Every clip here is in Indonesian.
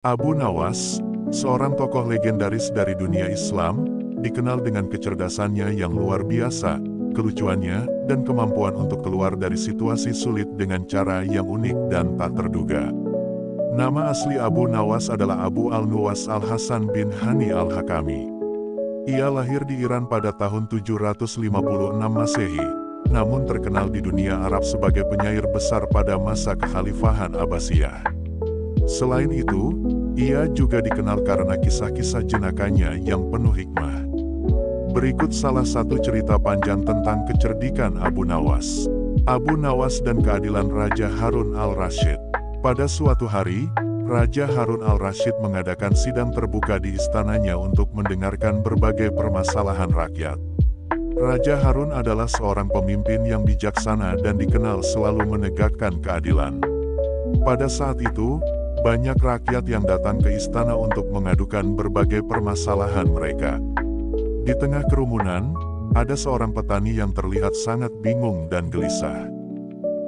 Abu Nawas, seorang tokoh legendaris dari dunia Islam, dikenal dengan kecerdasannya yang luar biasa, kelucuannya, dan kemampuan untuk keluar dari situasi sulit dengan cara yang unik dan tak terduga. Nama asli Abu Nawas adalah Abu al-Nuwas al-Hasan bin Hani al-Hakami. Ia lahir di Iran pada tahun 756 Masehi, namun terkenal di dunia Arab sebagai penyair besar pada masa kekhalifahan Abbasiyah. Selain itu, ia juga dikenal karena kisah-kisah jenakanya yang penuh hikmah. Berikut salah satu cerita panjang tentang kecerdikan Abu Nawas. Abu Nawas dan keadilan Raja Harun al-Rasyid. Pada suatu hari, Raja Harun al-Rasyid mengadakan sidang terbuka di istananya untuk mendengarkan berbagai permasalahan rakyat. Raja Harun adalah seorang pemimpin yang bijaksana dan dikenal selalu menegakkan keadilan. Pada saat itu, banyak rakyat yang datang ke istana untuk mengadukan berbagai permasalahan mereka. Di tengah kerumunan, ada seorang petani yang terlihat sangat bingung dan gelisah.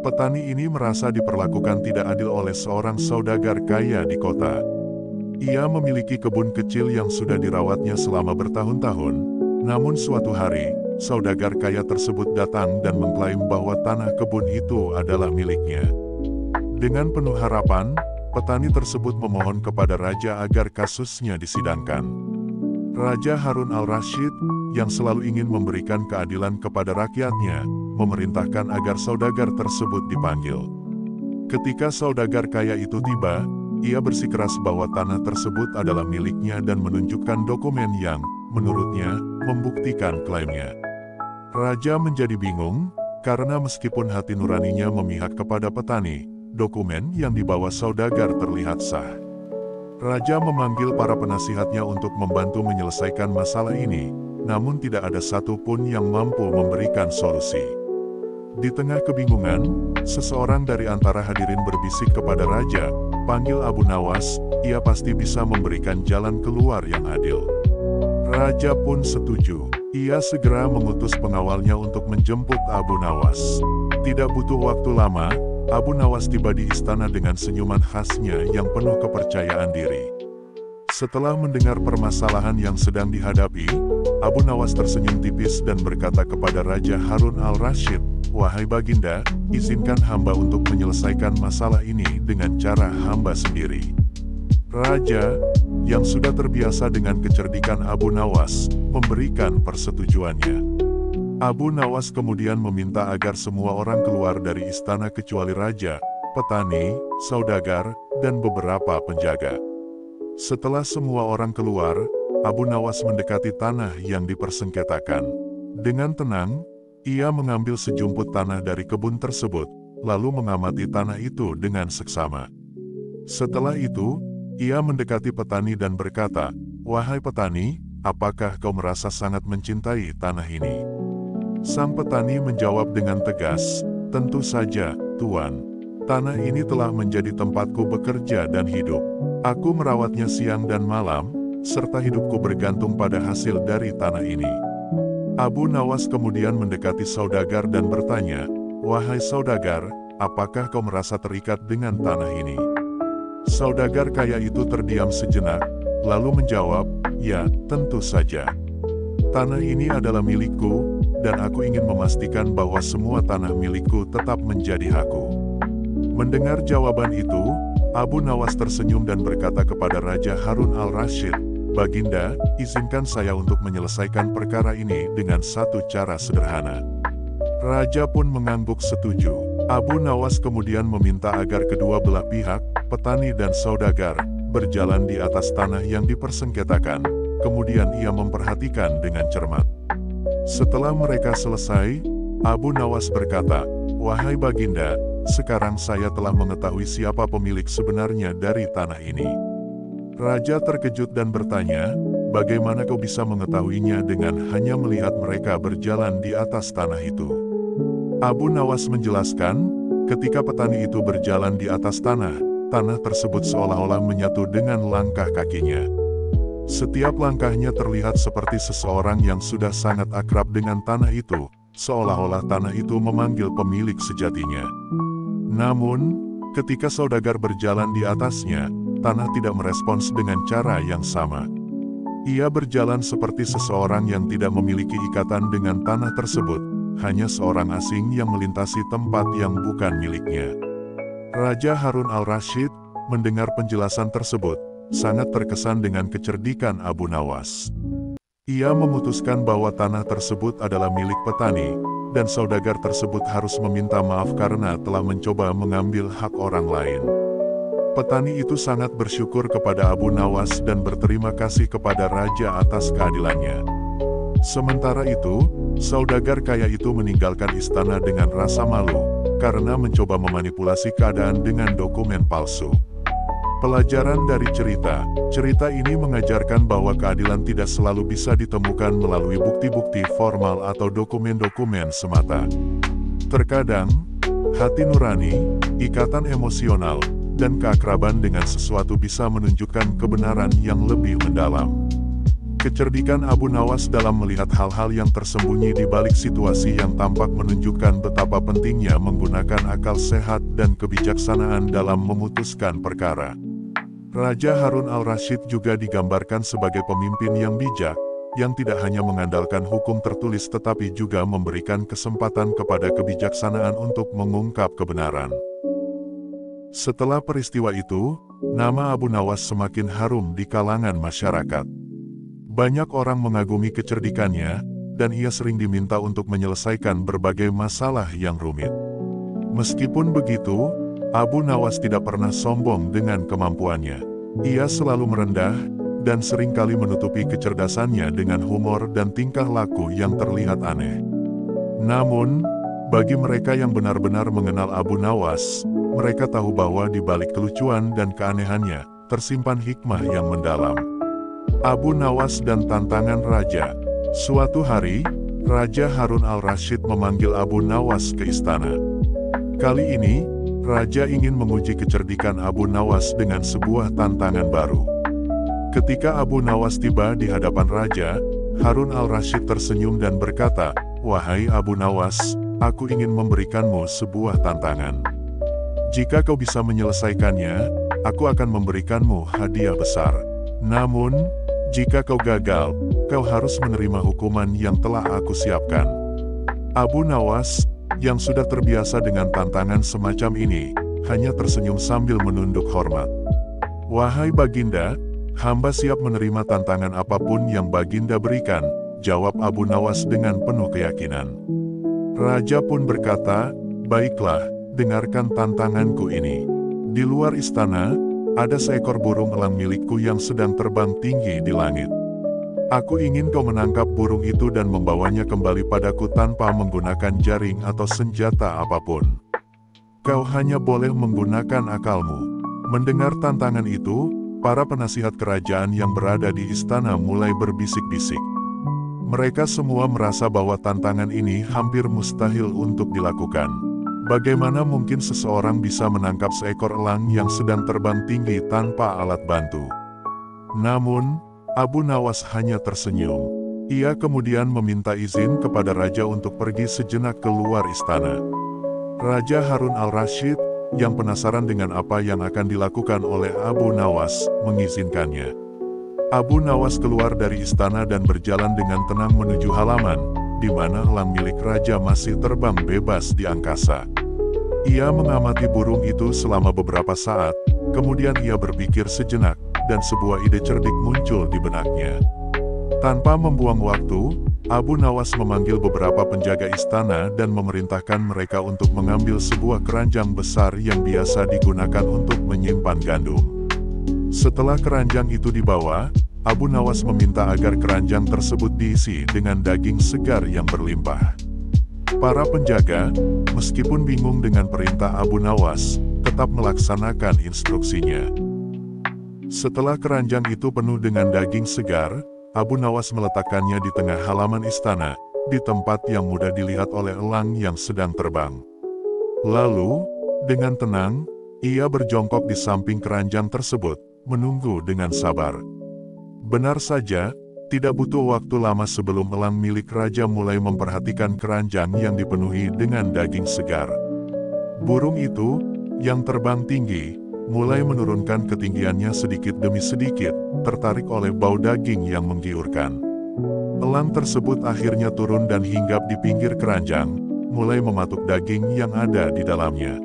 Petani ini merasa diperlakukan tidak adil oleh seorang saudagar kaya di kota. Ia memiliki kebun kecil yang sudah dirawatnya selama bertahun-tahun, namun suatu hari, saudagar kaya tersebut datang dan mengklaim bahwa tanah kebun itu adalah miliknya. Dengan penuh harapan, petani tersebut memohon kepada raja agar kasusnya disidangkan. Raja Harun al-Rasyid, yang selalu ingin memberikan keadilan kepada rakyatnya, memerintahkan agar saudagar tersebut dipanggil. Ketika saudagar kaya itu tiba, ia bersikeras bahwa tanah tersebut adalah miliknya dan menunjukkan dokumen yang, menurutnya, membuktikan klaimnya. Raja menjadi bingung, karena meskipun hati nuraninya memihak kepada petani, dokumen yang dibawa saudagar terlihat sah. Raja memanggil para penasihatnya untuk membantu menyelesaikan masalah ini, namun tidak ada satupun yang mampu memberikan solusi. Di tengah kebingungan, seseorang dari antara hadirin berbisik kepada Raja, "Panggil Abu Nawas, ia pasti bisa memberikan jalan keluar yang adil." Raja pun setuju. Ia segera mengutus pengawalnya untuk menjemput Abu Nawas. Tidak butuh waktu lama, Abu Nawas tiba di istana dengan senyuman khasnya yang penuh kepercayaan diri. Setelah mendengar permasalahan yang sedang dihadapi, Abu Nawas tersenyum tipis dan berkata kepada Raja Harun al-Rasyid, "Wahai Baginda, izinkan hamba untuk menyelesaikan masalah ini dengan cara hamba sendiri." Raja, yang sudah terbiasa dengan kecerdikan Abu Nawas, memberikan persetujuannya. Abu Nawas kemudian meminta agar semua orang keluar dari istana kecuali raja, petani, saudagar, dan beberapa penjaga. Setelah semua orang keluar, Abu Nawas mendekati tanah yang dipersengketakan. Dengan tenang, ia mengambil sejumput tanah dari kebun tersebut, lalu mengamati tanah itu dengan seksama. Setelah itu, ia mendekati petani dan berkata, "Wahai petani, apakah kau merasa sangat mencintai tanah ini?" Sang petani menjawab dengan tegas, "Tentu saja, Tuan. Tanah ini telah menjadi tempatku bekerja dan hidup. Aku merawatnya siang dan malam, serta hidupku bergantung pada hasil dari tanah ini." Abu Nawas kemudian mendekati saudagar dan bertanya, "Wahai saudagar, apakah kau merasa terikat dengan tanah ini?" Saudagar kaya itu terdiam sejenak, lalu menjawab, "Ya, tentu saja. Tanah ini adalah milikku, dan aku ingin memastikan bahwa semua tanah milikku tetap menjadi hakku." Mendengar jawaban itu, Abu Nawas tersenyum dan berkata kepada Raja Harun al-Rasyid, "Baginda, izinkan saya untuk menyelesaikan perkara ini dengan satu cara sederhana." Raja pun mengangguk setuju. Abu Nawas kemudian meminta agar kedua belah pihak, petani dan saudagar, berjalan di atas tanah yang dipersengketakan. Kemudian ia memperhatikan dengan cermat. Setelah mereka selesai, Abu Nawas berkata, "Wahai Baginda, sekarang saya telah mengetahui siapa pemilik sebenarnya dari tanah ini." Raja terkejut dan bertanya, "Bagaimana kau bisa mengetahuinya dengan hanya melihat mereka berjalan di atas tanah itu?" Abu Nawas menjelaskan, ketika petani itu berjalan di atas tanah, tanah tersebut seolah-olah menyatu dengan langkah kakinya. Setiap langkahnya terlihat seperti seseorang yang sudah sangat akrab dengan tanah itu, seolah-olah tanah itu memanggil pemilik sejatinya. Namun, ketika saudagar berjalan di atasnya, tanah tidak merespons dengan cara yang sama. Ia berjalan seperti seseorang yang tidak memiliki ikatan dengan tanah tersebut, hanya seorang asing yang melintasi tempat yang bukan miliknya. Raja Harun al-Rasyid mendengar penjelasan tersebut, sangat terkesan dengan kecerdikan Abu Nawas. Ia memutuskan bahwa tanah tersebut adalah milik petani, dan saudagar tersebut harus meminta maaf karena telah mencoba mengambil hak orang lain. Petani itu sangat bersyukur kepada Abu Nawas dan berterima kasih kepada raja atas keadilannya. Sementara itu, saudagar kaya itu meninggalkan istana dengan rasa malu, karena mencoba memanipulasi keadaan dengan dokumen palsu. Pelajaran dari cerita ini mengajarkan bahwa keadilan tidak selalu bisa ditemukan melalui bukti-bukti formal atau dokumen-dokumen semata. Terkadang, hati nurani, ikatan emosional, dan keakraban dengan sesuatu bisa menunjukkan kebenaran yang lebih mendalam. Kecerdikan Abu Nawas dalam melihat hal-hal yang tersembunyi di balik situasi yang tampak menunjukkan betapa pentingnya menggunakan akal sehat dan kebijaksanaan dalam memutuskan perkara. Raja Harun al-Rasyid juga digambarkan sebagai pemimpin yang bijak, yang tidak hanya mengandalkan hukum tertulis tetapi juga memberikan kesempatan kepada kebijaksanaan untuk mengungkap kebenaran. Setelah peristiwa itu, nama Abu Nawas semakin harum di kalangan masyarakat. Banyak orang mengagumi kecerdikannya, dan ia sering diminta untuk menyelesaikan berbagai masalah yang rumit. Meskipun begitu, Abu Nawas tidak pernah sombong dengan kemampuannya. Ia selalu merendah, dan seringkali menutupi kecerdasannya dengan humor dan tingkah laku yang terlihat aneh. Namun, bagi mereka yang benar-benar mengenal Abu Nawas, mereka tahu bahwa di balik kelucuan dan keanehannya, tersimpan hikmah yang mendalam. Abu Nawas dan tantangan raja. Suatu hari, Raja Harun al-Rasyid memanggil Abu Nawas ke istana. Kali ini, raja ingin menguji kecerdikan Abu Nawas dengan sebuah tantangan baru. Ketika Abu Nawas tiba di hadapan raja, Harun al-Rasyid tersenyum dan berkata, "Wahai Abu Nawas, aku ingin memberikanmu sebuah tantangan. Jika kau bisa menyelesaikannya, aku akan memberikanmu hadiah besar. Namun, jika kau gagal, kau harus menerima hukuman yang telah aku siapkan." Abu Nawas, yang sudah terbiasa dengan tantangan semacam ini, hanya tersenyum sambil menunduk hormat. "Wahai Baginda, hamba siap menerima tantangan apapun yang Baginda berikan," jawab Abu Nawas dengan penuh keyakinan. Raja pun berkata, "Baiklah, dengarkan tantanganku ini. Di luar istana, ada seekor burung elang milikku yang sedang terbang tinggi di langit. Aku ingin kau menangkap burung itu dan membawanya kembali padaku tanpa menggunakan jaring atau senjata apapun. Kau hanya boleh menggunakan akalmu." Mendengar tantangan itu, para penasihat kerajaan yang berada di istana mulai berbisik-bisik. Mereka semua merasa bahwa tantangan ini hampir mustahil untuk dilakukan. Bagaimana mungkin seseorang bisa menangkap seekor elang yang sedang terbang tinggi tanpa alat bantu? Namun, Abu Nawas hanya tersenyum. Ia kemudian meminta izin kepada raja untuk pergi sejenak keluar istana. Raja Harun al-Rasyid, yang penasaran dengan apa yang akan dilakukan oleh Abu Nawas, mengizinkannya. Abu Nawas keluar dari istana dan berjalan dengan tenang menuju halaman, di mana elang milik raja masih terbang bebas di angkasa. Ia mengamati burung itu selama beberapa saat, kemudian ia berpikir sejenak, dan sebuah ide cerdik muncul di benaknya. Tanpa membuang waktu, Abu Nawas memanggil beberapa penjaga istana dan memerintahkan mereka untuk mengambil sebuah keranjang besar yang biasa digunakan untuk menyimpan gandum. Setelah keranjang itu dibawa, Abu Nawas meminta agar keranjang tersebut diisi dengan daging segar yang berlimpah. Para penjaga, meskipun bingung dengan perintah Abu Nawas, tetap melaksanakan instruksinya. Setelah keranjang itu penuh dengan daging segar, Abu Nawas meletakkannya di tengah halaman istana, di tempat yang mudah dilihat oleh elang yang sedang terbang. Lalu, dengan tenang, ia berjongkok di samping keranjang tersebut, menunggu dengan sabar. Benar saja, tidak butuh waktu lama sebelum elang milik raja mulai memperhatikan keranjang yang dipenuhi dengan daging segar. Burung itu, yang terbang tinggi, mulai menurunkan ketinggiannya sedikit demi sedikit, tertarik oleh bau daging yang menggiurkan. Elang tersebut akhirnya turun dan hinggap di pinggir keranjang, mulai mematuk daging yang ada di dalamnya.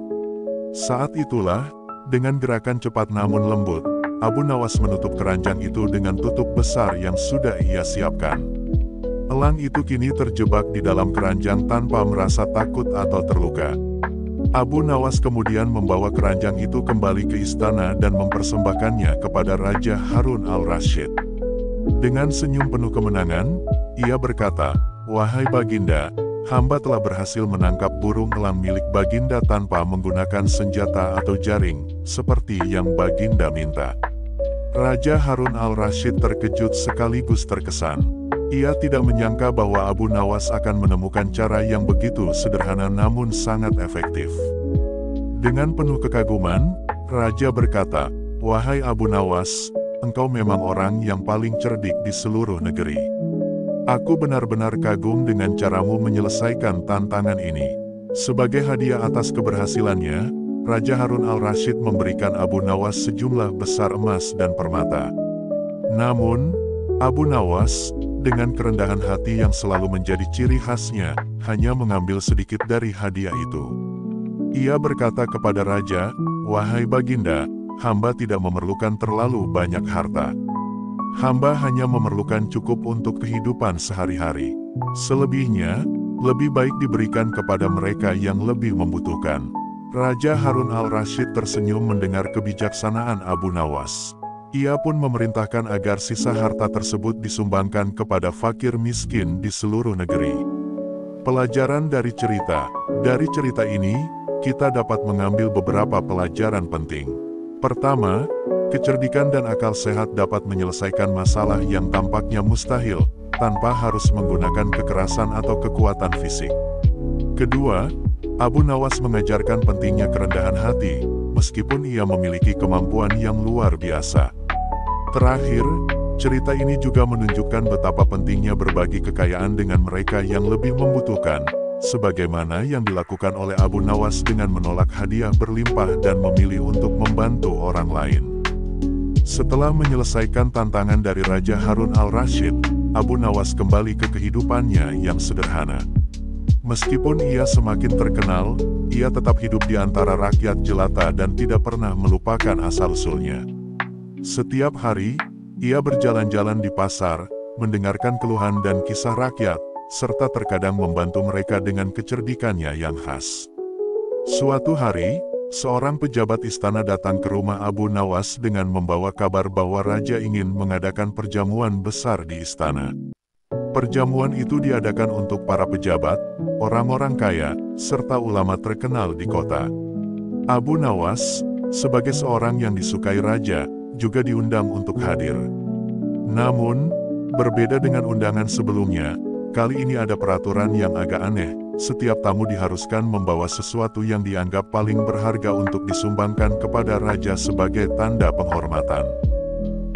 Saat itulah, dengan gerakan cepat namun lembut, Abu Nawas menutup keranjang itu dengan tutup besar yang sudah ia siapkan. Elang itu kini terjebak di dalam keranjang tanpa merasa takut atau terluka. Abu Nawas kemudian membawa keranjang itu kembali ke istana dan mempersembahkannya kepada Raja Harun al-Rasyid. Dengan senyum penuh kemenangan, ia berkata, "Wahai Baginda, hamba telah berhasil menangkap burung elang milik Baginda tanpa menggunakan senjata atau jaring, seperti yang Baginda minta." Raja Harun al-Rasyid terkejut sekaligus terkesan. Ia tidak menyangka bahwa Abu Nawas akan menemukan cara yang begitu sederhana namun sangat efektif. Dengan penuh kekaguman, Raja berkata, "Wahai Abu Nawas, engkau memang orang yang paling cerdik di seluruh negeri. Aku benar-benar kagum dengan caramu menyelesaikan tantangan ini." Sebagai hadiah atas keberhasilannya, Raja Harun al-Rasyid memberikan Abu Nawas sejumlah besar emas dan permata. Namun, Abu Nawas, dengan kerendahan hati yang selalu menjadi ciri khasnya, hanya mengambil sedikit dari hadiah itu. Ia berkata kepada Raja, "Wahai Baginda, hamba tidak memerlukan terlalu banyak harta. Hamba hanya memerlukan cukup untuk kehidupan sehari-hari. Selebihnya, lebih baik diberikan kepada mereka yang lebih membutuhkan." Raja Harun al-Rasyid tersenyum mendengar kebijaksanaan Abu Nawas. Ia pun memerintahkan agar sisa harta tersebut disumbangkan kepada fakir miskin di seluruh negeri. Pelajaran dari cerita ini, kita dapat mengambil beberapa pelajaran penting. Pertama, kecerdikan dan akal sehat dapat menyelesaikan masalah yang tampaknya mustahil, tanpa harus menggunakan kekerasan atau kekuatan fisik. Kedua, Abu Nawas mengajarkan pentingnya kerendahan hati, meskipun ia memiliki kemampuan yang luar biasa. Terakhir, cerita ini juga menunjukkan betapa pentingnya berbagi kekayaan dengan mereka yang lebih membutuhkan, sebagaimana yang dilakukan oleh Abu Nawas dengan menolak hadiah berlimpah dan memilih untuk membantu orang lain. Setelah menyelesaikan tantangan dari Raja Harun al-Rasyid, Abu Nawas kembali ke kehidupannya yang sederhana. Meskipun ia semakin terkenal, ia tetap hidup di antara rakyat jelata dan tidak pernah melupakan asal-usulnya. Setiap hari, ia berjalan-jalan di pasar, mendengarkan keluhan dan kisah rakyat, serta terkadang membantu mereka dengan kecerdikannya yang khas. Suatu hari, seorang pejabat istana datang ke rumah Abu Nawas dengan membawa kabar bahwa raja ingin mengadakan perjamuan besar di istana. Perjamuan itu diadakan untuk para pejabat, orang-orang kaya, serta ulama terkenal di kota. Abu Nawas, sebagai seorang yang disukai raja, juga diundang untuk hadir. Namun, berbeda dengan undangan sebelumnya, kali ini ada peraturan yang agak aneh. Setiap tamu diharuskan membawa sesuatu yang dianggap paling berharga untuk disumbangkan kepada raja sebagai tanda penghormatan.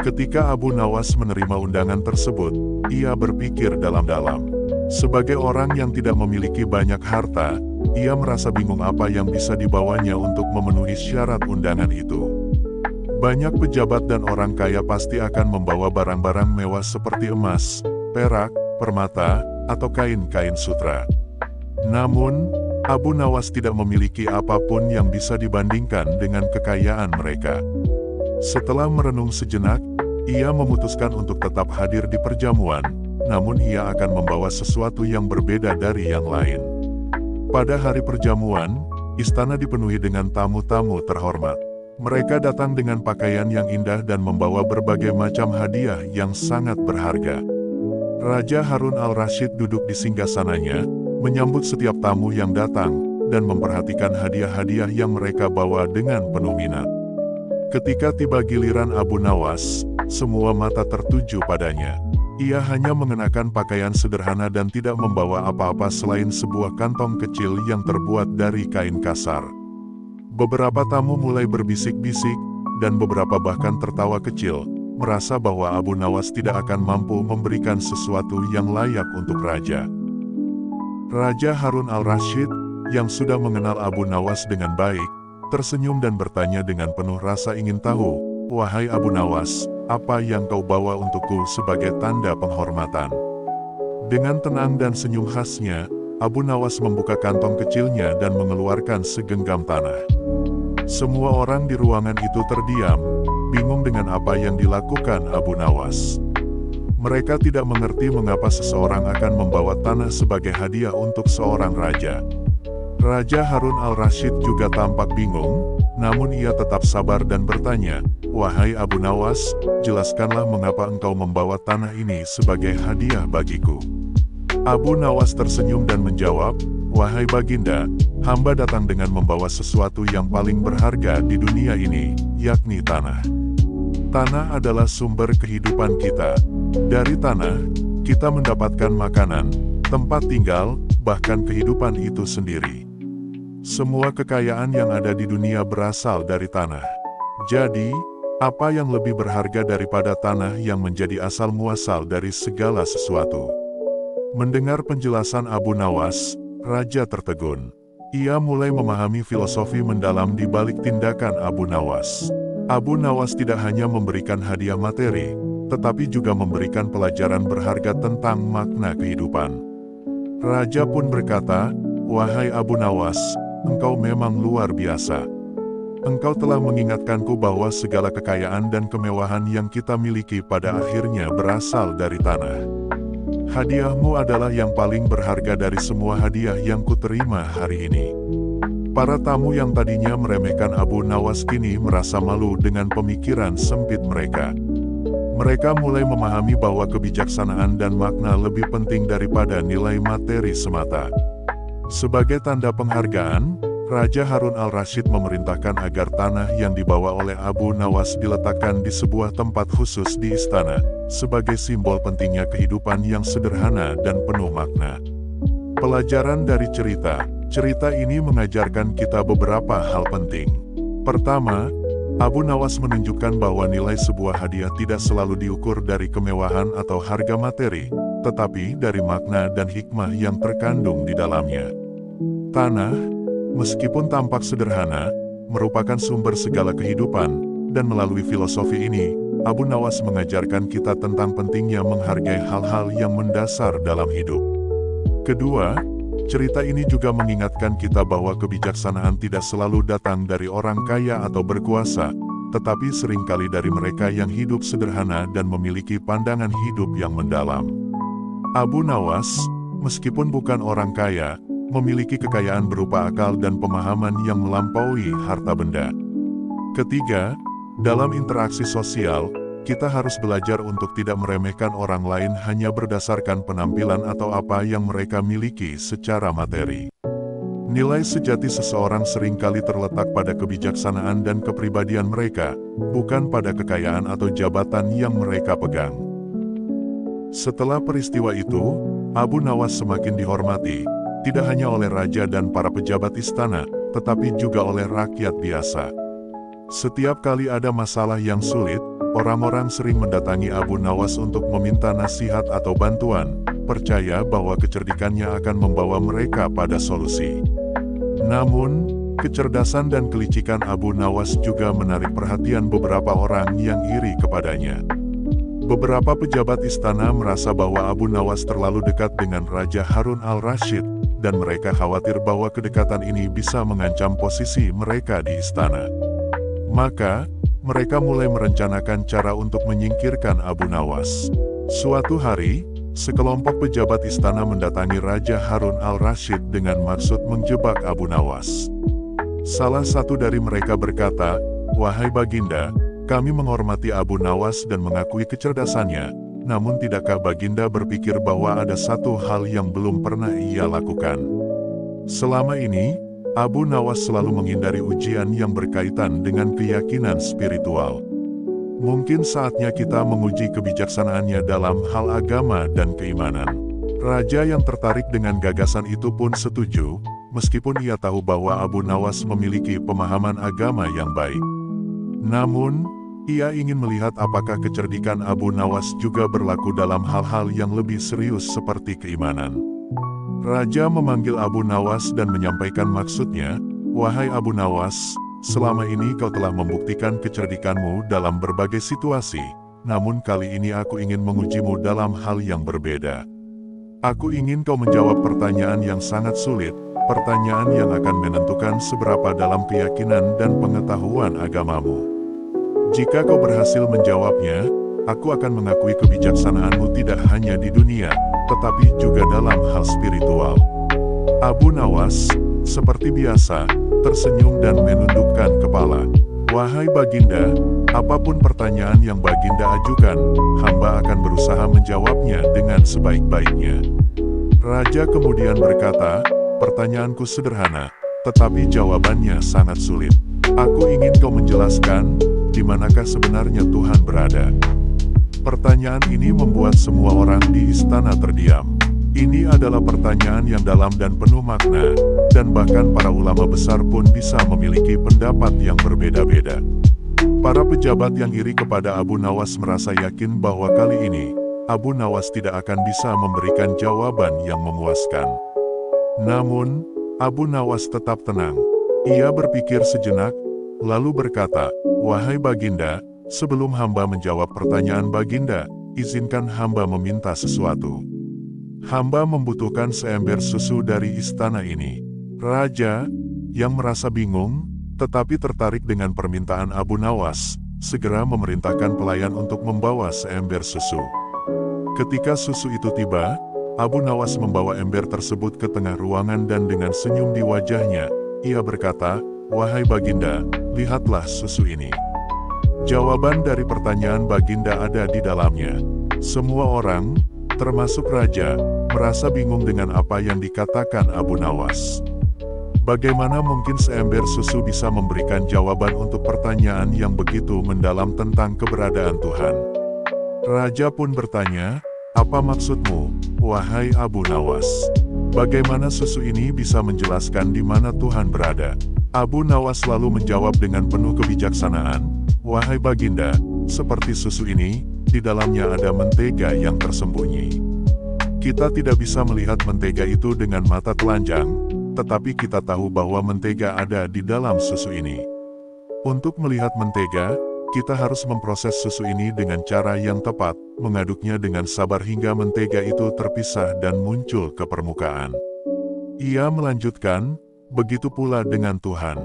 Ketika Abu Nawas menerima undangan tersebut, ia berpikir dalam-dalam. Sebagai orang yang tidak memiliki banyak harta, ia merasa bingung apa yang bisa dibawanya untuk memenuhi syarat undangan itu. Banyak pejabat dan orang kaya pasti akan membawa barang-barang mewah seperti emas, perak, permata, atau kain-kain sutra. Namun, Abu Nawas tidak memiliki apapun yang bisa dibandingkan dengan kekayaan mereka. Setelah merenung sejenak, ia memutuskan untuk tetap hadir di perjamuan, namun ia akan membawa sesuatu yang berbeda dari yang lain. Pada hari perjamuan, istana dipenuhi dengan tamu-tamu terhormat. Mereka datang dengan pakaian yang indah dan membawa berbagai macam hadiah yang sangat berharga. Raja Harun al-Rasyid duduk di singgasananya, menyambut setiap tamu yang datang, dan memperhatikan hadiah-hadiah yang mereka bawa dengan penuh minat. Ketika tiba giliran Abu Nawas, semua mata tertuju padanya. Ia hanya mengenakan pakaian sederhana dan tidak membawa apa-apa selain sebuah kantong kecil yang terbuat dari kain kasar. Beberapa tamu mulai berbisik-bisik, dan beberapa bahkan tertawa kecil, merasa bahwa Abu Nawas tidak akan mampu memberikan sesuatu yang layak untuk raja. Raja Harun al-Rasyid, yang sudah mengenal Abu Nawas dengan baik, tersenyum dan bertanya dengan penuh rasa ingin tahu, "Wahai Abu Nawas, apa yang kau bawa untukku sebagai tanda penghormatan?" Dengan tenang dan senyum khasnya, Abu Nawas membuka kantong kecilnya dan mengeluarkan segenggam tanah. Semua orang di ruangan itu terdiam, bingung dengan apa yang dilakukan Abu Nawas. Mereka tidak mengerti mengapa seseorang akan membawa tanah sebagai hadiah untuk seorang raja. Raja Harun al-Rasyid juga tampak bingung, namun ia tetap sabar dan bertanya, "Wahai Abu Nawas, jelaskanlah mengapa engkau membawa tanah ini sebagai hadiah bagiku." Abu Nawas tersenyum dan menjawab, "Wahai Baginda, hamba datang dengan membawa sesuatu yang paling berharga di dunia ini, yakni tanah. Tanah adalah sumber kehidupan kita. Dari tanah, kita mendapatkan makanan, tempat tinggal, bahkan kehidupan itu sendiri. Semua kekayaan yang ada di dunia berasal dari tanah. Jadi, apa yang lebih berharga daripada tanah yang menjadi asal muasal dari segala sesuatu?" Mendengar penjelasan Abu Nawas, raja tertegun. Ia mulai memahami filosofi mendalam di balik tindakan Abu Nawas. Abu Nawas tidak hanya memberikan hadiah materi, tetapi juga memberikan pelajaran berharga tentang makna kehidupan. Raja pun berkata, "Wahai Abu Nawas, engkau memang luar biasa. Engkau telah mengingatkanku bahwa segala kekayaan dan kemewahan yang kita miliki pada akhirnya berasal dari tanah. Hadiahmu adalah yang paling berharga dari semua hadiah yang kuterima hari ini." Para tamu yang tadinya meremehkan Abu Nawas kini merasa malu dengan pemikiran sempit mereka. Mereka mulai memahami bahwa kebijaksanaan dan makna lebih penting daripada nilai materi semata. Sebagai tanda penghargaan, Raja Harun al-Rasyid memerintahkan agar tanah yang dibawa oleh Abu Nawas diletakkan di sebuah tempat khusus di istana, sebagai simbol pentingnya kehidupan yang sederhana dan penuh makna. Pelajaran dari cerita ini mengajarkan kita beberapa hal penting. Pertama, Abu Nawas menunjukkan bahwa nilai sebuah hadiah tidak selalu diukur dari kemewahan atau harga materi, tetapi dari makna dan hikmah yang terkandung di dalamnya. Tanah, meskipun tampak sederhana, merupakan sumber segala kehidupan, dan melalui filosofi ini, Abu Nawas mengajarkan kita tentang pentingnya menghargai hal-hal yang mendasar dalam hidup. Kedua, cerita ini juga mengingatkan kita bahwa kebijaksanaan tidak selalu datang dari orang kaya atau berkuasa, tetapi seringkali dari mereka yang hidup sederhana dan memiliki pandangan hidup yang mendalam. Abu Nawas, meskipun bukan orang kaya, memiliki kekayaan berupa akal dan pemahaman yang melampaui harta benda. Ketiga, dalam interaksi sosial, kita harus belajar untuk tidak meremehkan orang lain hanya berdasarkan penampilan atau apa yang mereka miliki secara materi. Nilai sejati seseorang seringkali terletak pada kebijaksanaan dan kepribadian mereka, bukan pada kekayaan atau jabatan yang mereka pegang. Setelah peristiwa itu, Abu Nawas semakin dihormati, tidak hanya oleh raja dan para pejabat istana, tetapi juga oleh rakyat biasa. Setiap kali ada masalah yang sulit, orang-orang sering mendatangi Abu Nawas untuk meminta nasihat atau bantuan, percaya bahwa kecerdikannya akan membawa mereka pada solusi. Namun, kecerdasan dan kelicikan Abu Nawas juga menarik perhatian beberapa orang yang iri kepadanya. Beberapa pejabat istana merasa bahwa Abu Nawas terlalu dekat dengan Raja Harun al-Rasyid, dan mereka khawatir bahwa kedekatan ini bisa mengancam posisi mereka di istana. Maka, mereka mulai merencanakan cara untuk menyingkirkan Abu Nawas. Suatu hari, sekelompok pejabat istana mendatangi Raja Harun al-Rasyid dengan maksud menjebak Abu Nawas. Salah satu dari mereka berkata, "Wahai Baginda, kami menghormati Abu Nawas dan mengakui kecerdasannya, namun tidakkah Baginda berpikir bahwa ada satu hal yang belum pernah ia lakukan? Selama ini, Abu Nawas selalu menghindari ujian yang berkaitan dengan keyakinan spiritual. Mungkin saatnya kita menguji kebijaksanaannya dalam hal agama dan keimanan." Raja yang tertarik dengan gagasan itu pun setuju, meskipun ia tahu bahwa Abu Nawas memiliki pemahaman agama yang baik. Namun, ia ingin melihat apakah kecerdikan Abu Nawas juga berlaku dalam hal-hal yang lebih serius seperti keimanan. Raja memanggil Abu Nawas dan menyampaikan maksudnya, "Wahai Abu Nawas, selama ini kau telah membuktikan kecerdikanmu dalam berbagai situasi, namun kali ini aku ingin mengujimu dalam hal yang berbeda. Aku ingin kau menjawab pertanyaan yang sangat sulit, pertanyaan yang akan menentukan seberapa dalam keyakinan dan pengetahuan agamamu. Jika kau berhasil menjawabnya, aku akan mengakui kebijaksanaanmu tidak hanya di dunia, tetapi juga dalam hal spiritual. Abu Nawas, seperti biasa, tersenyum dan menundukkan kepala. Wahai Baginda, apapun pertanyaan yang Baginda ajukan, hamba akan berusaha menjawabnya dengan sebaik-baiknya. Raja kemudian berkata, pertanyaanku sederhana, tetapi jawabannya sangat sulit. Aku ingin kau menjelaskan, di manakah sebenarnya Tuhan berada. Pertanyaan ini membuat semua orang di istana terdiam. Ini adalah pertanyaan yang dalam dan penuh makna, dan bahkan para ulama besar pun bisa memiliki pendapat yang berbeda-beda. Para pejabat yang iri kepada Abu Nawas merasa yakin bahwa kali ini, Abu Nawas tidak akan bisa memberikan jawaban yang memuaskan. Namun, Abu Nawas tetap tenang. Ia berpikir sejenak, lalu berkata, "Wahai Baginda, sebelum hamba menjawab pertanyaan Baginda, izinkan hamba meminta sesuatu. Hamba membutuhkan seember susu dari istana ini." Raja, yang merasa bingung, tetapi tertarik dengan permintaan Abu Nawas, segera memerintahkan pelayan untuk membawa seember susu. Ketika susu itu tiba, Abu Nawas membawa ember tersebut ke tengah ruangan dan dengan senyum di wajahnya, ia berkata, "Wahai Baginda, lihatlah susu ini." Jawaban dari pertanyaan Baginda ada di dalamnya. Semua orang, termasuk raja, merasa bingung dengan apa yang dikatakan Abu Nawas. Bagaimana mungkin seember susu bisa memberikan jawaban untuk pertanyaan yang begitu mendalam tentang keberadaan Tuhan? Raja pun bertanya, "Apa maksudmu, wahai Abu Nawas? Bagaimana susu ini bisa menjelaskan di mana Tuhan berada?" Abu Nawas lalu menjawab dengan penuh kebijaksanaan, "Wahai Baginda, seperti susu ini, di dalamnya ada mentega yang tersembunyi. Kita tidak bisa melihat mentega itu dengan mata telanjang, tetapi kita tahu bahwa mentega ada di dalam susu ini. Untuk melihat mentega, kita harus memproses susu ini dengan cara yang tepat, mengaduknya dengan sabar hingga mentega itu terpisah dan muncul ke permukaan." Ia melanjutkan, "Begitu pula dengan Tuhan.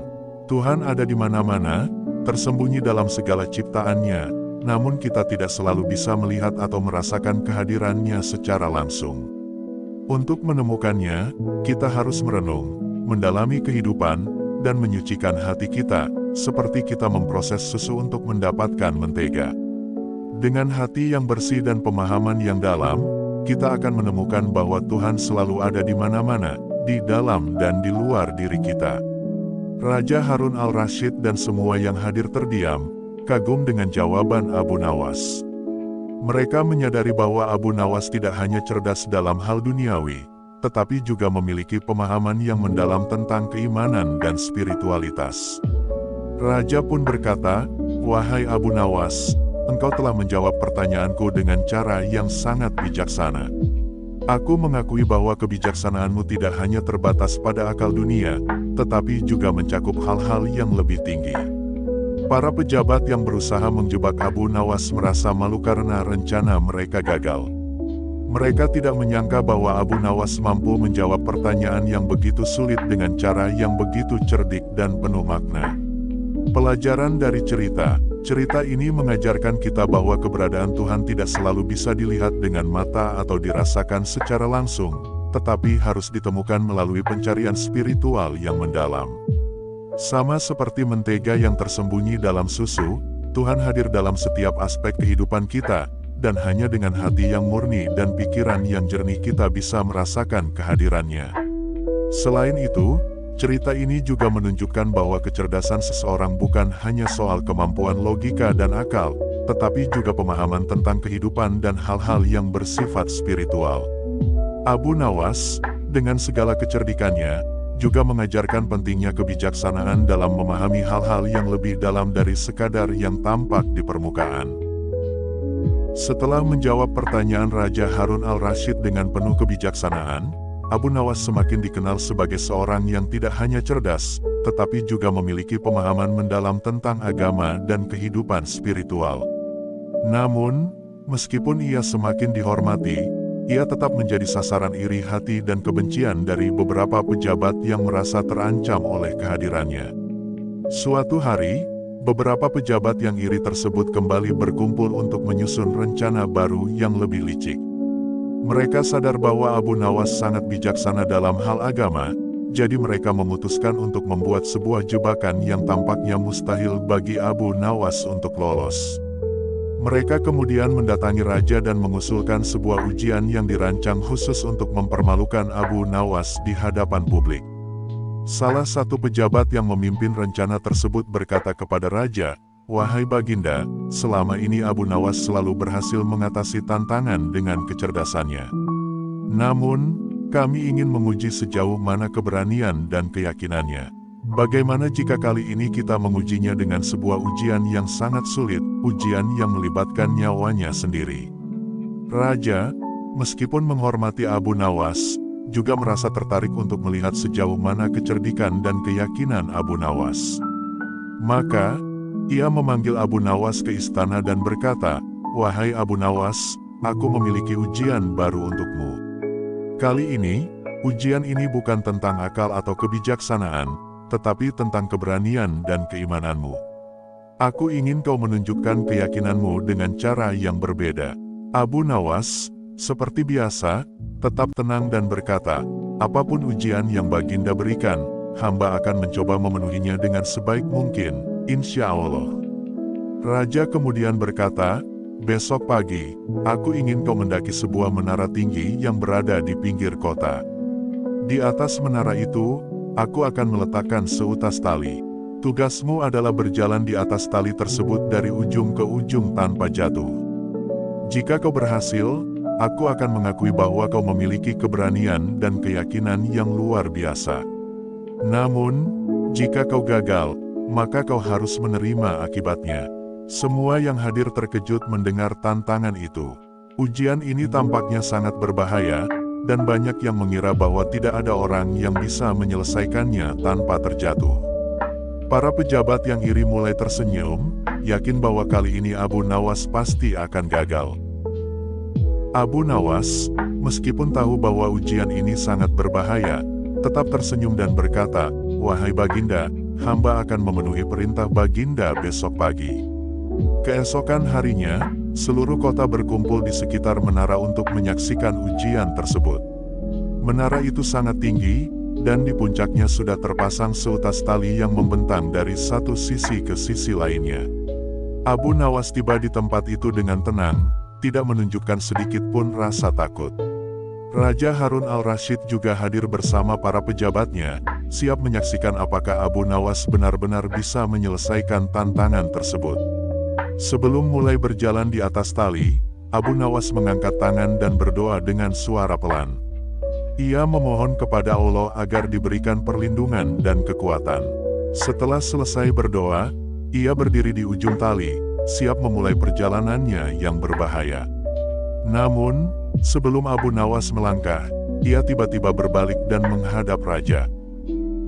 Tuhan ada di mana-mana, tersembunyi dalam segala ciptaannya, namun kita tidak selalu bisa melihat atau merasakan kehadirannya secara langsung. Untuk menemukannya, kita harus merenung, mendalami kehidupan, dan menyucikan hati kita, seperti kita memproses susu untuk mendapatkan mentega. Dengan hati yang bersih dan pemahaman yang dalam, kita akan menemukan bahwa Tuhan selalu ada di mana-mana, di dalam dan di luar diri kita." Raja Harun al-Rasyid dan semua yang hadir terdiam, kagum dengan jawaban Abu Nawas. Mereka menyadari bahwa Abu Nawas tidak hanya cerdas dalam hal duniawi, tetapi juga memiliki pemahaman yang mendalam tentang keimanan dan spiritualitas. Raja pun berkata, "Wahai Abu Nawas, engkau telah menjawab pertanyaanku dengan cara yang sangat bijaksana. Aku mengakui bahwa kebijaksanaanmu tidak hanya terbatas pada akal dunia, tetapi juga mencakup hal-hal yang lebih tinggi." Para pejabat yang berusaha menjebak Abu Nawas merasa malu karena rencana mereka gagal. Mereka tidak menyangka bahwa Abu Nawas mampu menjawab pertanyaan yang begitu sulit dengan cara yang begitu cerdik dan penuh makna. Pelajaran dari cerita ini mengajarkan kita bahwa keberadaan Tuhan tidak selalu bisa dilihat dengan mata atau dirasakan secara langsung, tetapi harus ditemukan melalui pencarian spiritual yang mendalam. Sama seperti mentega yang tersembunyi dalam susu, Tuhan hadir dalam setiap aspek kehidupan kita, dan hanya dengan hati yang murni dan pikiran yang jernih kita bisa merasakan kehadirannya. Selain itu, cerita ini juga menunjukkan bahwa kecerdasan seseorang bukan hanya soal kemampuan logika dan akal, tetapi juga pemahaman tentang kehidupan dan hal-hal yang bersifat spiritual. Abu Nawas, dengan segala kecerdikannya, juga mengajarkan pentingnya kebijaksanaan dalam memahami hal-hal yang lebih dalam dari sekadar yang tampak di permukaan. Setelah menjawab pertanyaan Raja Harun al-Rasyid dengan penuh kebijaksanaan, Abu Nawas semakin dikenal sebagai seorang yang tidak hanya cerdas, tetapi juga memiliki pemahaman mendalam tentang agama dan kehidupan spiritual. Namun, meskipun ia semakin dihormati, ia tetap menjadi sasaran iri hati dan kebencian dari beberapa pejabat yang merasa terancam oleh kehadirannya. Suatu hari, beberapa pejabat yang iri tersebut kembali berkumpul untuk menyusun rencana baru yang lebih licik. Mereka sadar bahwa Abu Nawas sangat bijaksana dalam hal agama, jadi mereka memutuskan untuk membuat sebuah jebakan yang tampaknya mustahil bagi Abu Nawas untuk lolos. Mereka kemudian mendatangi raja dan mengusulkan sebuah ujian yang dirancang khusus untuk mempermalukan Abu Nawas di hadapan publik. Salah satu pejabat yang memimpin rencana tersebut berkata kepada raja, "Wahai Baginda, selama ini Abu Nawas selalu berhasil mengatasi tantangan dengan kecerdasannya. Namun, kami ingin menguji sejauh mana keberanian dan keyakinannya. Bagaimana jika kali ini kita mengujinya dengan sebuah ujian yang sangat sulit, ujian yang melibatkan nyawanya sendiri?" Raja, meskipun menghormati Abu Nawas, juga merasa tertarik untuk melihat sejauh mana kecerdikan dan keyakinan Abu Nawas. Maka, ia memanggil Abu Nawas ke istana dan berkata, "Wahai Abu Nawas, aku memiliki ujian baru untukmu. Kali ini, ujian ini bukan tentang akal atau kebijaksanaan, tetapi tentang keberanian dan keimananmu. Aku ingin kau menunjukkan keyakinanmu dengan cara yang berbeda." Abu Nawas, seperti biasa, tetap tenang dan berkata, "Apapun ujian yang Baginda berikan, hamba akan mencoba memenuhinya dengan sebaik mungkin, insya Allah." Raja kemudian berkata, "Besok pagi, aku ingin kau mendaki sebuah menara tinggi yang berada di pinggir kota. Di atas menara itu, aku akan meletakkan seutas tali. Tugasmu adalah berjalan di atas tali tersebut dari ujung ke ujung tanpa jatuh. Jika kau berhasil, aku akan mengakui bahwa kau memiliki keberanian dan keyakinan yang luar biasa. Namun, jika kau gagal, maka kau harus menerima akibatnya." Semua yang hadir terkejut mendengar tantangan itu. Ujian ini tampaknya sangat berbahaya, dan banyak yang mengira bahwa tidak ada orang yang bisa menyelesaikannya tanpa terjatuh. Para pejabat yang iri mulai tersenyum, yakin bahwa kali ini Abu Nawas pasti akan gagal. Abu Nawas, meskipun tahu bahwa ujian ini sangat berbahaya, tetap tersenyum dan berkata, "Wahai Baginda, hamba akan memenuhi perintah Baginda besok pagi." Keesokan harinya, seluruh kota berkumpul di sekitar menara untuk menyaksikan ujian tersebut. Menara itu sangat tinggi, dan di puncaknya sudah terpasang seutas tali yang membentang dari satu sisi ke sisi lainnya. Abu Nawas tiba di tempat itu dengan tenang, tidak menunjukkan sedikit pun rasa takut. Raja Harun al-Rasyid juga hadir bersama para pejabatnya, siap menyaksikan apakah Abu Nawas benar-benar bisa menyelesaikan tantangan tersebut. Sebelum mulai berjalan di atas tali, Abu Nawas mengangkat tangan dan berdoa dengan suara pelan. Ia memohon kepada Allah agar diberikan perlindungan dan kekuatan. Setelah selesai berdoa, ia berdiri di ujung tali, siap memulai perjalanannya yang berbahaya. Namun, sebelum Abu Nawas melangkah, ia tiba-tiba berbalik dan menghadap raja.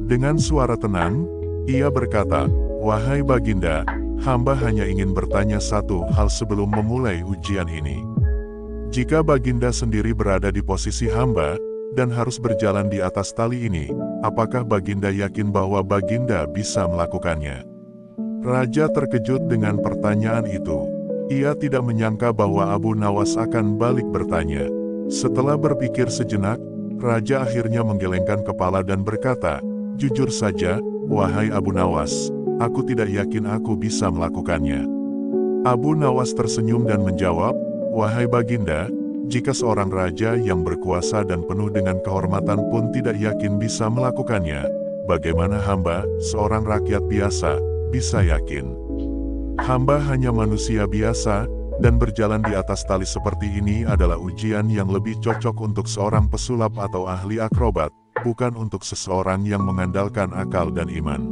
Dengan suara tenang, ia berkata, "Wahai Baginda, hamba hanya ingin bertanya satu hal sebelum memulai ujian ini. Jika Baginda sendiri berada di posisi hamba, dan harus berjalan di atas tali ini, apakah Baginda yakin bahwa Baginda bisa melakukannya?" Raja terkejut dengan pertanyaan itu. Ia tidak menyangka bahwa Abu Nawas akan balik bertanya. Setelah berpikir sejenak, Raja akhirnya menggelengkan kepala dan berkata, "Jujur saja, wahai Abu Nawas, aku tidak yakin aku bisa melakukannya." Abu Nawas tersenyum dan menjawab, "Wahai Baginda, jika seorang raja yang berkuasa dan penuh dengan kehormatan pun tidak yakin bisa melakukannya, bagaimana hamba, seorang rakyat biasa, bisa yakin? Hamba hanya manusia biasa, dan berjalan di atas tali seperti ini adalah ujian yang lebih cocok untuk seorang pesulap atau ahli akrobat, bukan untuk seseorang yang mengandalkan akal dan iman."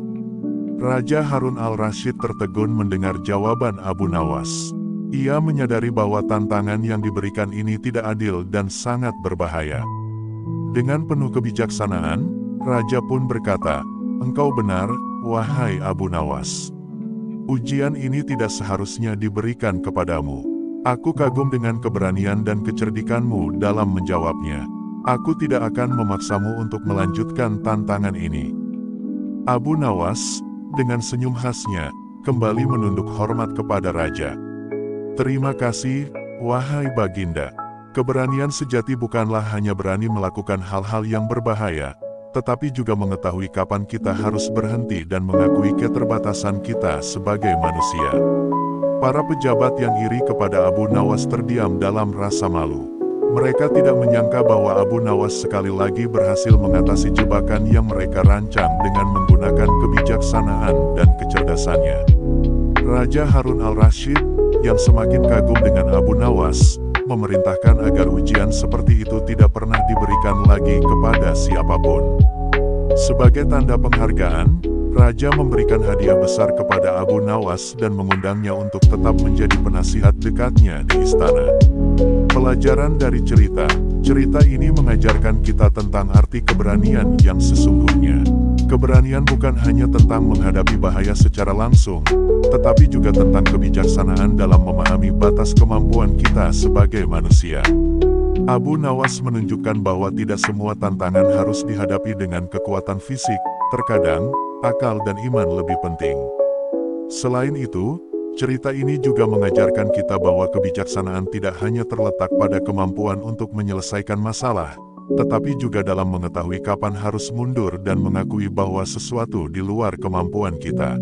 Raja Harun al-Rasyid tertegun mendengar jawaban Abu Nawas. Ia menyadari bahwa tantangan yang diberikan ini tidak adil dan sangat berbahaya. Dengan penuh kebijaksanaan, raja pun berkata, "Engkau benar, wahai Abu Nawas. Ujian ini tidak seharusnya diberikan kepadamu. Aku kagum dengan keberanian dan kecerdikanmu dalam menjawabnya. Aku tidak akan memaksamu untuk melanjutkan tantangan ini." Abu Nawas, dengan senyum khasnya, kembali menunduk hormat kepada raja. "Terima kasih, wahai Baginda. Keberanian sejati bukanlah hanya berani melakukan hal-hal yang berbahaya, tetapi juga mengetahui kapan kita harus berhenti dan mengakui keterbatasan kita sebagai manusia." Para pejabat yang iri kepada Abu Nawas terdiam dalam rasa malu. Mereka tidak menyangka bahwa Abu Nawas sekali lagi berhasil mengatasi jebakan yang mereka rancang dengan menggunakan kebijaksanaan dan kecerdasannya. Raja Harun al-Rasyid, yang semakin kagum dengan Abu Nawas, memerintahkan agar ujian seperti itu tidak pernah diberikan lagi kepada siapapun. Sebagai tanda penghargaan, Raja memberikan hadiah besar kepada Abu Nawas dan mengundangnya untuk tetap menjadi penasihat dekatnya di istana. Pelajaran dari cerita ini mengajarkan kita tentang arti keberanian yang sesungguhnya. Keberanian bukan hanya tentang menghadapi bahaya secara langsung, tetapi juga tentang kebijaksanaan dalam memahami batas kemampuan kita sebagai manusia. Abu Nawas menunjukkan bahwa tidak semua tantangan harus dihadapi dengan kekuatan fisik, terkadang akal dan iman lebih penting. Selain itu, cerita ini juga mengajarkan kita bahwa kebijaksanaan tidak hanya terletak pada kemampuan untuk menyelesaikan masalah, tetapi juga dalam mengetahui kapan harus mundur dan mengakui bahwa sesuatu di luar kemampuan kita.